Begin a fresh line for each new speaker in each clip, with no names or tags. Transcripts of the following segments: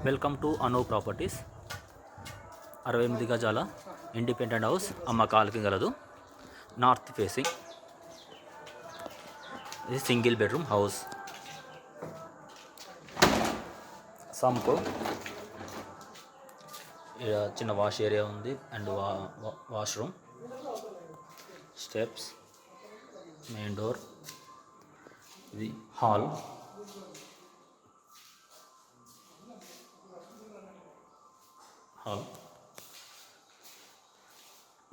Welcome to Anu properties. 68 గజాల independent house అమ్మకాలకి గలదు. North facing. ఇది సింగిల్ బెడ్రూమ్ హౌస్. సంపు చిన్న వాష్ ఏరియా ఉంది and washroom, steps, main door. ఇది hall,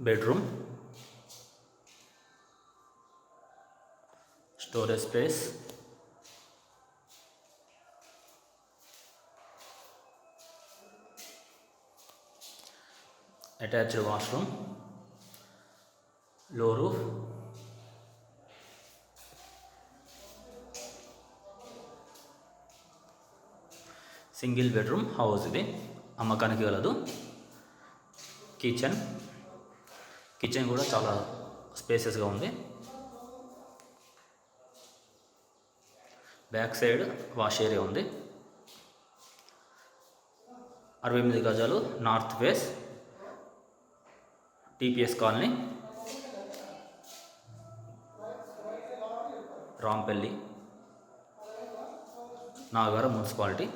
bedroom, storage space, attached washroom, low roof, single bedroom house. ఇది అమ్మకానికి గలదు. కిచెన్ కూడా చాలా స్పేసెస్గా ఉంది. బ్యాక్ సైడ్ వాష్ ఏరియా ఉంది. 68 గజాలు, north face, TPS colony, Rampalli, Nagaram municipality.